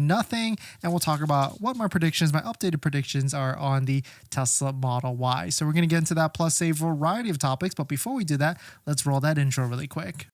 nothing. And we'll talk about what my updated predictions are on the Tesla Model Y. So we're going to get into that plus a variety of topics. But before we do that, let's roll that intro really quick.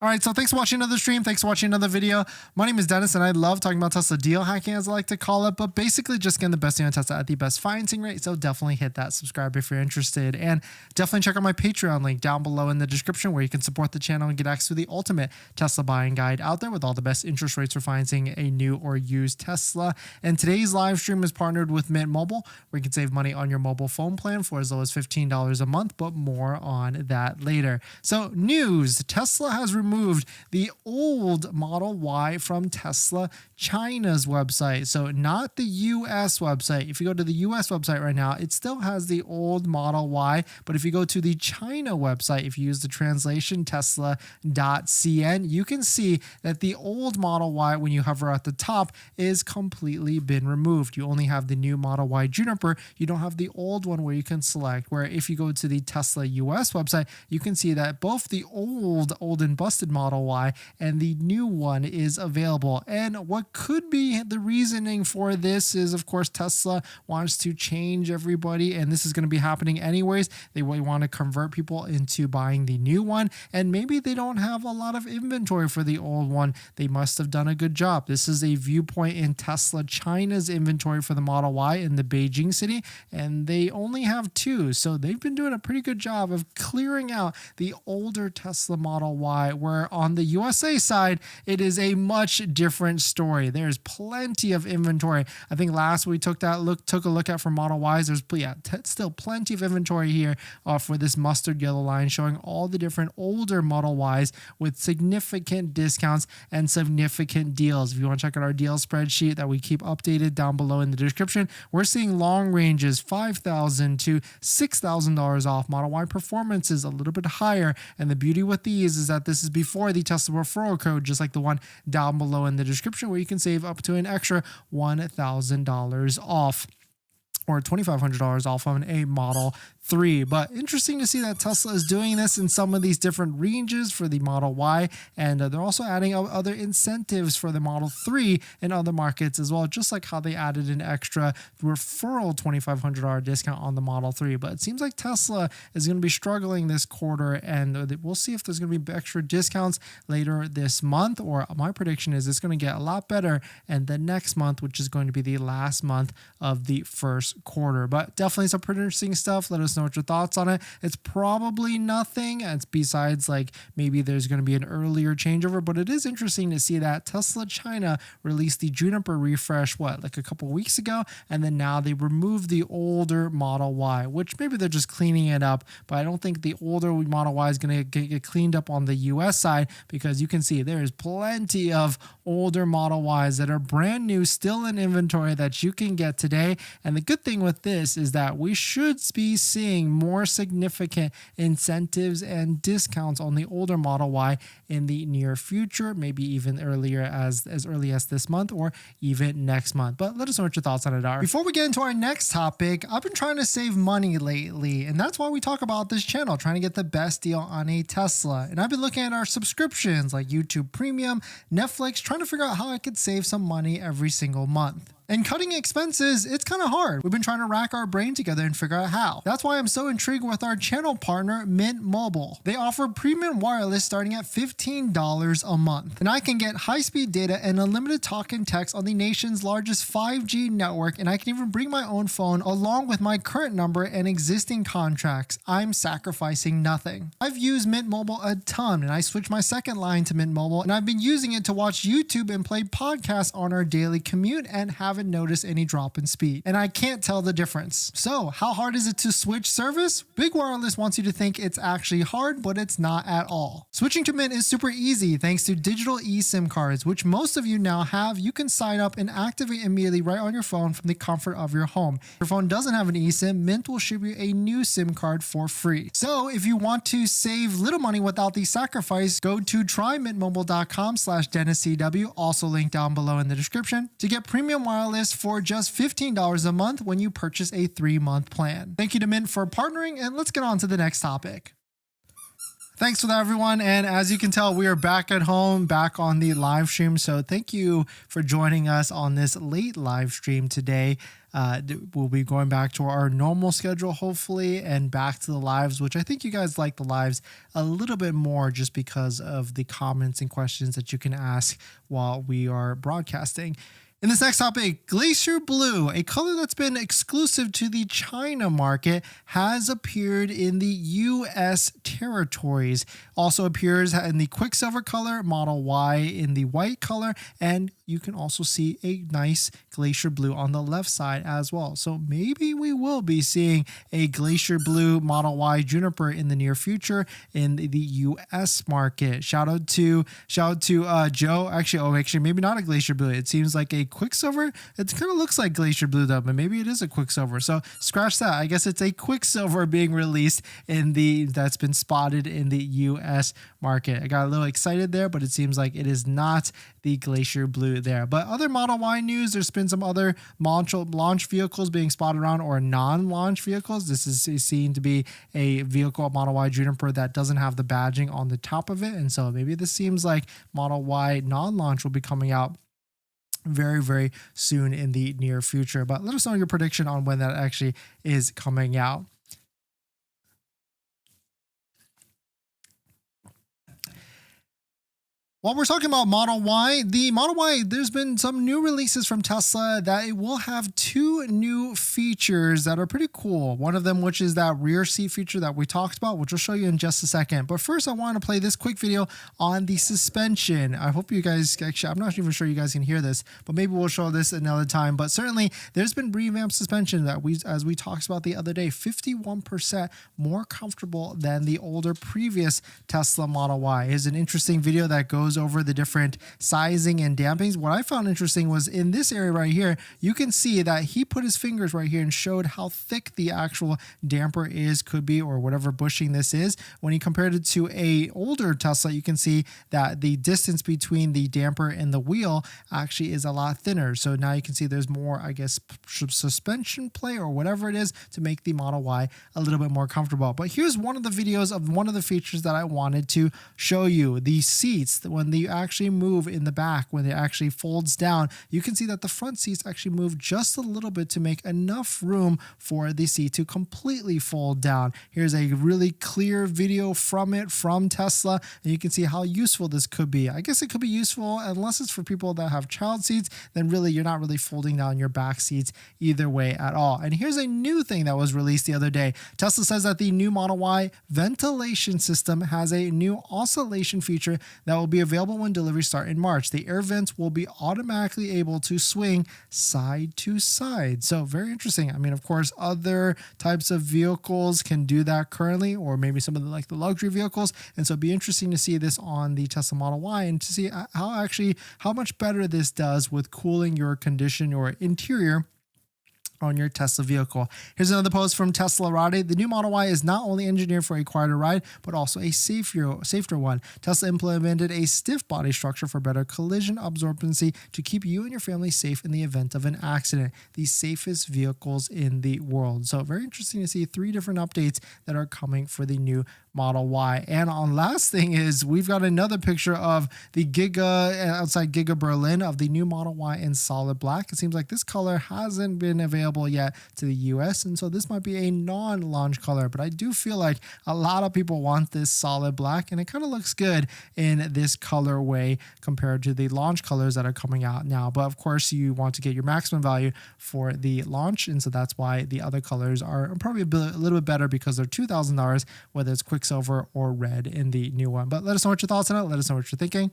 All right, so thanks for watching another stream. Thanks for watching another video. My name is Dennis, and I love talking about Tesla deal hacking, as I like to call it, but basically just getting the best deal on Tesla at the best financing rate. So definitely hit that subscribe if you're interested, and definitely check out my Patreon link down below in the description where you can support the channel and get access to the ultimate Tesla buying guide out there with all the best interest rates for financing a new or used Tesla. And today's live stream is partnered with Mint Mobile, where you can save money on your mobile phone plan for as low as $15 a month, but more on that later. So news, Tesla has removed the old Model Y from Tesla China's website. So not the US website. If you go to the US website right now, it still has the old Model Y. But if you go to the China website, if you use the translation tesla.cn, you can see that the old Model Y, when you hover at the top, is completely been removed. You only have the new Model Y Juniper. You don't have the old one where you can select, where if you go to the Tesla US website, you can see that both the old and busted Model Y and the new one is available. And what could be the reasoning for this is, of course, Tesla wants to change everybody, and this is going to be happening anyways. They want to convert people into buying the new one, and maybe they don't have a lot of inventory for the old one. They must have done a good job. This is a viewpoint in Tesla China's inventory for the Model Y in the Beijing city, and they only have 2. So they've been doing a pretty good job of clearing out the older Tesla Model Y, where on the USA side, it is a much different story. There's plenty of inventory. I think last we took a look at for Model Ys, there's still plenty of inventory here for this mustard yellow line, showing all the different older Model Ys with significant discounts and significant deals. If you want to check out our deal spreadsheet that we keep updated down below in the description, we're seeing long ranges $5,000 to $6,000 off. Model Y Performance is a little bit higher, and the beauty with these is that this is before the Tesla referral code, just like the one down below in the description, where you can save up to an extra $1,000 off, or $2,500 off on a Model 3. But interesting to see that Tesla is doing this in some of these different ranges for the Model Y, and they're also adding other incentives for the Model 3 in other markets as well, just like how they added an extra referral $2,500 discount on the Model 3. But it seems like Tesla is going to be struggling this quarter, and we'll see if there's going to be extra discounts later this month, or my prediction is it's going to get a lot better in the next month, which is going to be the last month of the first quarter. But definitely some pretty interesting stuff. Let us know what your thoughts on it. It's probably nothing. It's besides like maybe there's going to be an earlier changeover, but it is interesting to see that Tesla China released the Juniper refresh, like a couple weeks ago, and then now they removed the older Model Y, which maybe they're just cleaning it up, but I don't think the older Model Y is going to get cleaned up on the US side, because you can see there's plenty of older Model Ys that are brand new, still in inventory, that you can get today. And the good thing with this is that we should be seeing more significant incentives and discounts on the older Model Y in the near future, maybe even earlier, as early as this month or even next month. But let us know what your thoughts on it are. Before we get into our next topic, I've been trying to save money lately, and that's why we talk about this channel, trying to get the best deal on a Tesla. And I've been looking at our subscriptions like YouTube Premium, Netflix, trying to figure out how I could save some money every single month. And cutting expenses, it's kind of hard. We've been trying to rack our brain together and figure out how. That's why I'm so intrigued with our channel partner, Mint Mobile. They offer premium wireless starting at $15 a month. And I can get high-speed data and unlimited talk and text on the nation's largest 5G network, and I can even bring my own phone along with my current number and existing contracts. I'm sacrificing nothing. I've used Mint Mobile a ton, and I switched my second line to Mint Mobile, and I've been using it to watch YouTube and play podcasts on our daily commute, and haven't noticed any drop in speed, and I can't tell the difference. So how hard is it to switch service? Big Wireless wants you to think it's actually hard, but it's not at all. Switching to Mint is super easy thanks to digital eSIM cards, which most of you now have. You can sign up and activate immediately right on your phone from the comfort of your home. If your phone doesn't have an eSIM, Mint will ship you a new SIM card for free. So if you want to save little money without the sacrifice, go to trymintmobile.com/DennisCW, also linked down below in the description, to get premium wireless for just $15 a month when you purchase a 3-month plan. Thank you to Mint for partnering, and let's get on to the next topic. Thanks for that, everyone. And as you can tell, we are back at home, back on the live stream. So thank you for joining us on this late live stream today. We'll be going back to our normal schedule, hopefully, and back to the lives, which I think you guys like the lives a little bit more just because of the comments and questions that you can ask while we are broadcasting. In this next topic, Glacier Blue, a color that's been exclusive to the China market, has appeared in the US territories. Also appears in the Quicksilver color, Model Y in the white color, and you can also see a nice Glacier Blue on the left side as well. So maybe we will be seeing a Glacier Blue Model Y Juniper in the near future in the US market. Shout out to Joe. Actually, maybe not a Glacier Blue. It seems like a Quicksilver. It kind of looks like Glacier Blue though, but maybe it is a Quicksilver. So scratch that. I guess it's a Quicksilver being released that's been spotted in the US market. I got a little excited there, but it seems like it is not the Glacier Blue there. But other Model Y news, there's been some other launch vehicles being spotted around, or non-launch vehicles. This is seen to be a vehicle, Model Y Juniper, that doesn't have the badging on the top of it. And so maybe this seems like Model Y non-launch will be coming out very, very soon in the near future. But let us know your prediction on when that actually is coming out. While we're talking about Model Y, the Model Y, there's been some new releases from Tesla that it will have two new features that are pretty cool. One of them, which is that rear seat feature that we talked about, which we'll show you in just a second. But first, I want to play this quick video on the suspension. I hope you guys, actually, I'm not even sure you guys can hear this, but maybe we'll show this another time. But certainly, there's been revamped suspension that as we talked about the other day, 51% more comfortable than the older previous Tesla Model Y. Here's an interesting video that goes over the different sizing and dampings. What I found interesting was in this area right here, you can see that he put his fingers right here and showed how thick the actual damper could be, or whatever bushing this is. When he compared it to a older Tesla, you can see that the distance between the damper and the wheel actually is a lot thinner. So now you can see there's more, I guess, suspension play or whatever it is to make the Model Y a little bit more comfortable. But here's one of the videos of one of the features that I wanted to show you. The seats, when they actually move in the back, when it actually folds down, you can see that the front seats actually move just a little bit to make enough room for the seat to completely fold down. Here's a really clear video from Tesla, and you can see how useful this could be. I guess it could be useful unless it's for people that have child seats, then really you're not really folding down your back seats either way at all. And here's a new thing that was released the other day. Tesla says that the new Model Y ventilation system has a new oscillation feature that will be available when deliveries start in March. The air vents will be automatically able to swing side to side. So very interesting. I mean, of course, other types of vehicles can do that currently, or maybe some of the luxury vehicles. And so it'd be interesting to see this on the Tesla Model Y and to see how much better this does with cooling your condition or interior on your Tesla vehicle. Here's another post from Tesla Rade. The new Model Y is not only engineered for a quieter ride, but also a safer one. Tesla implemented a stiff body structure for better collision absorbency to keep you and your family safe in the event of an accident. The safest vehicles in the world. So very interesting to see 3 different updates that are coming for the new Model Y. And on last thing is we've got another picture of the outside Giga Berlin of the new Model Y in solid black. It seems like this color hasn't been available yet to the US, and so this might be a non-launch color, but I do feel like a lot of people want this solid black, and it kind of looks good in this colorway compared to the launch colors that are coming out now. But of course you want to get your maximum value for the launch, and so that's why the other colors are probably a little bit better, because they're $2,000, whether it's Quicksilver or red in the new one. But let us know what your thoughts on it. Let us know what you're thinking.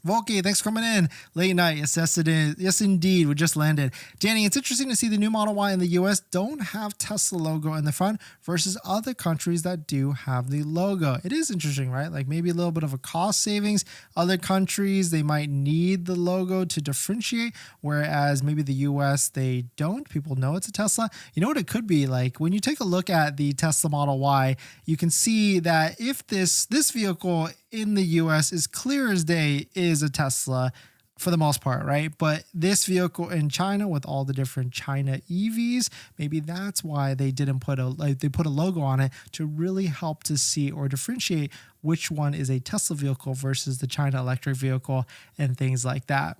Volky, thanks for coming in. Late night. Yes, it is. Yes, indeed. We just landed. Danny, it's interesting to see the new Model Y in the US don't have Tesla logo in the front versus other countries that do have the logo. It is interesting, right? Like maybe a little bit of a cost savings. Other countries, they might need the logo to differentiate, whereas maybe the US, they don't. People know it's a Tesla. You know what it could be like? When you take a look at the Tesla Model Y, you can see that if this vehicle in the US is clear as day is a Tesla, for the most part, right? But this vehicle in China with all the different China EVs, maybe that's why they didn't put they put a logo on it to really help to see or differentiate which one is a Tesla vehicle versus the China electric vehicle and things like that.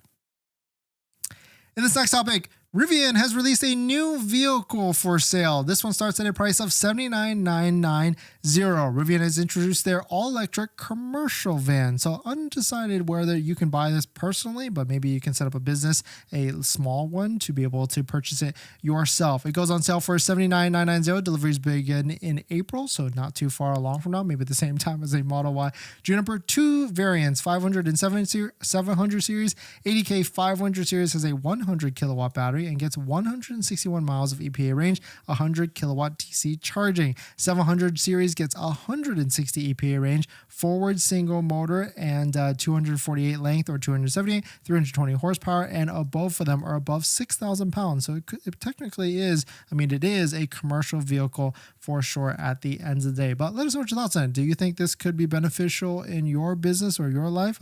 In this next topic, Rivian has released a new vehicle for sale. This one starts at a price of $79,990. Rivian has introduced their all-electric commercial van. So undecided whether you can buy this personally, but maybe you can set up a business, a small one, to be able to purchase it yourself. It goes on sale for $79,990. Deliveries begin in April, so not too far along from now, maybe at the same time as a Model Y Juniper. Two variants, 500 and 700 series. 80K 500 series has a 100 kilowatt battery and gets 161 miles of EPA range, 100 kilowatt DC charging. 700 series gets 160 EPA range, forward single motor, and 248 length or 278, 320 horsepower, and both of them are above 6,000 pounds. So it technically is, it is a commercial vehicle for sure at the end of the day. But let us know what your thoughts on it. Do you think this could be beneficial in your business or your life?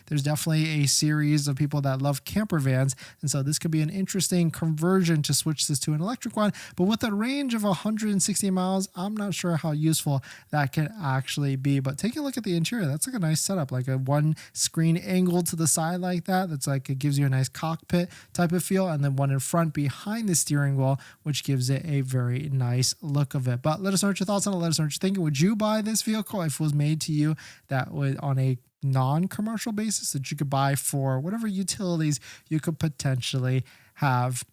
There's definitely a series of people that love camper vans, and so this could be an interesting conversion to switch this to an electric one. But with a range of 160 miles, I'm not sure how useful that can actually be. But take a look at the interior. That's like a nice setup, like a one screen angle to the side like that. That's like, it gives you a nice cockpit type of feel, and then one in front behind the steering wheel, which gives it a very nice look of it. But let us know what your thoughts on it. Let us know what you're thinking. Would you buy this vehicle if it was made to you that would on a non-commercial basis that you could buy for whatever utilities you could potentially have?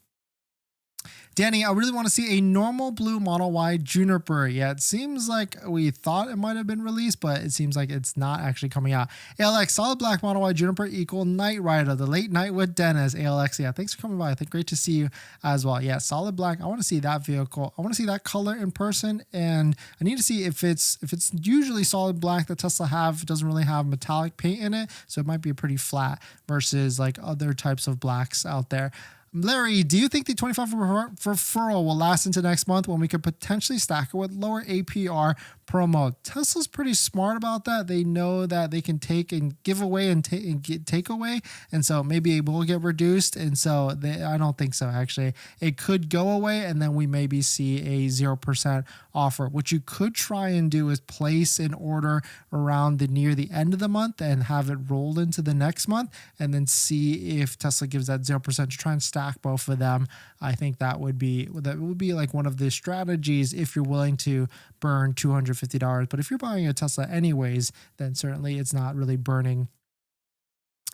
Danny, I really want to see a normal blue Model Y Juniper. Yeah, it seems like we thought it might have been released, but it seems like it's not actually coming out. ALX, solid black Model Y Juniper equal Night Rider, the late night with Dennis. ALX, yeah, thanks for coming by. I think great to see you as well. Yeah, solid black. I want to see that vehicle. I want to see that color in person, and I need to see if it's usually solid black that Tesla doesn't really have metallic paint in it, so it might be pretty flat versus like other types of blacks out there. Larry, do you think the 25 referral will last into next month when we could potentially stack it with lower APR promo? Tesla's pretty smart about that. They know that they can take and give away and take away, and so maybe it will get reduced. And so I don't think so, actually. It could go away, and then we maybe see a 0% offer. What you could try and do is place an order around near the end of the month and have it rolled into the next month, and then see if Tesla gives that 0% to try and stack both of them. I think that would be like one of the strategies if you're willing to burn $250. But if you're buying a Tesla anyways, then certainly it's not really burning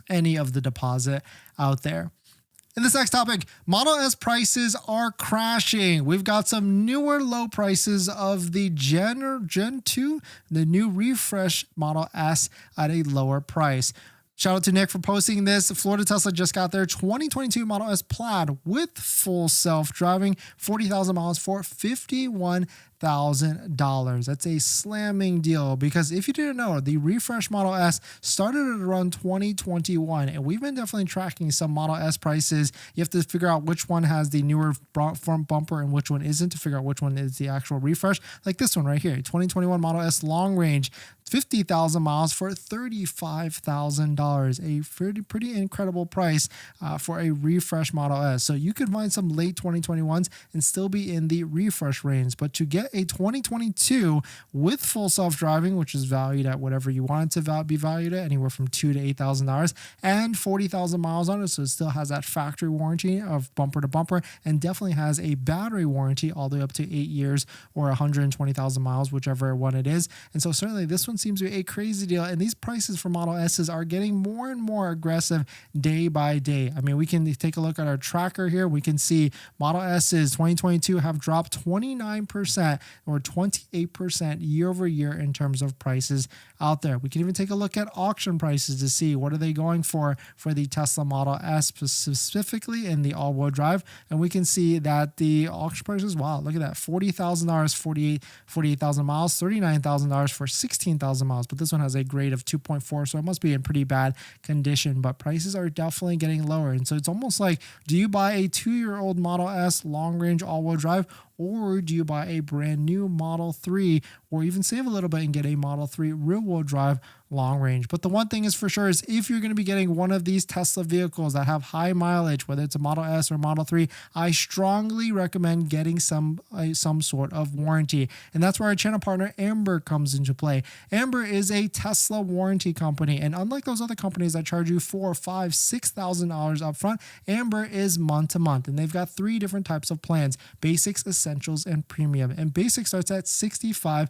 any of the deposit out there. In this next topic, Model S prices are crashing. We've got some newer low prices of the Gen 2, the new refresh Model S at a lower price. Shout out to Nick for posting this. Florida Tesla just got their 2022 Model S Plaid with full self-driving, 40,000 miles for $51,000. That's a slamming deal, because if you didn't know, the refresh Model S started at around 2021, and we've been definitely tracking some Model S prices. You have to figure out which one has the newer front bumper and which one isn't to figure out which one is the actual refresh. Like this one right here, 2021 Model S long range, 50,000 miles for $35,000. A pretty incredible price for a refresh Model S. So you could find some late 2021s and still be in the refresh range. But to get a 2022 with full self-driving, which is valued at whatever you want it to be valued at, anywhere from $2,000 to $8,000, and 40,000 miles on it, so it still has that factory warranty of bumper to bumper, and definitely has a battery warranty all the way up to 8 years or 120,000 miles, whichever one it is. And so certainly this one seems to be a crazy deal, and these prices for Model S's are getting more and more aggressive day by day. We can take a look at our tracker here. We can see Model S's 2022 have dropped 29% or 28% year over year in terms of prices out there. We can even take a look at auction prices to see what are they going for the Tesla Model S, specifically in the all-wheel drive, and we can see that the auction prices, wow, look at that, $40,000, 48,000 miles, $39,000 for 16,000 miles, but this one has a grade of 2.4, so it must be in pretty bad condition, but prices are definitely getting lower. And so it's almost like, do you buy a 2-year-old Model S long-range all-wheel drive, or do you buy a brand brand new Model 3, or even save a little bit and get a Model 3 rear-wheel drive long range. But the one thing is for sure is if you're going to be getting one of these Tesla vehicles that have high mileage, whether it's a Model S or Model 3, I strongly recommend getting some sort of warranty. And that's where our channel partner Amber comes into play. Amber is a Tesla warranty company, and unlike those other companies that charge you $4,000, $5,000, $6,000 up front, Amber is month to month, and they've got 3 different types of plans: basics, essentials, and premium. And basic starts at $65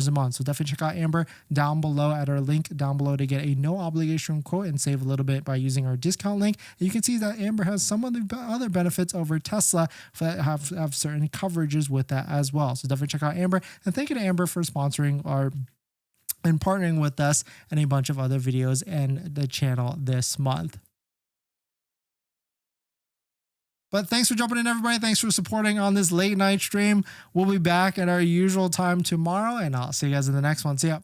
a month. So definitely check out Amber down below at our link down below to get a no obligation quote and save a little bit by using our discount link. And you can see that Amber has some of the other benefits over Tesla that have certain coverages with that as well. So definitely check out Amber, and thank you to Amber for sponsoring and partnering with us and a bunch of other videos and the channel this month. But thanks for jumping in, everybody. Thanks for supporting on this late night stream. We'll be back at our usual time tomorrow, and I'll see you guys in the next one. See ya.